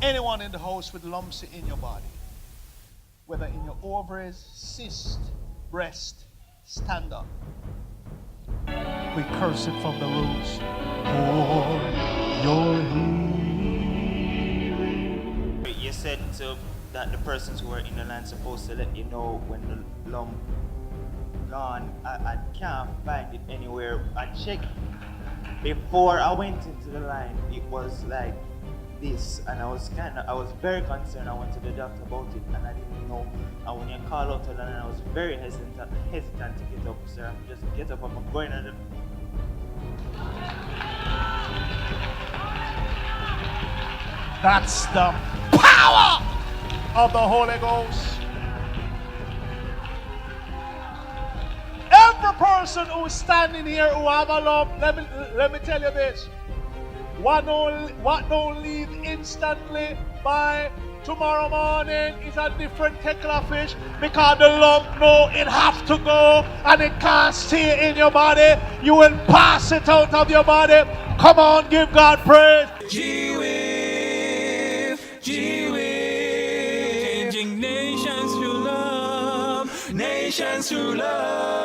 Anyone in the house with lumps in your body, whether in your ovaries, cyst, breast, stand up. We curse it from the roots. For your healing. You said that the persons who are in the line supposed to let you know when the lump gone. I can't find it anywhere. I checked before I went into the line. It was like this, and I was very concerned. I went to the doctor about it, and I didn't know. And when you call out to the line, I was very hesitant to get up, sir. I'm just get up. I'm going to the. That's the power of the Holy Ghost. Every person who's standing here who have a lump, let me tell you this. What don't leave instantly by tomorrow morning is a different kettle of fish, because the lump know it have to go and it can't stay in your body. You will pass it out of your body. Come on, give God praise. Changing nations through love, nations through love.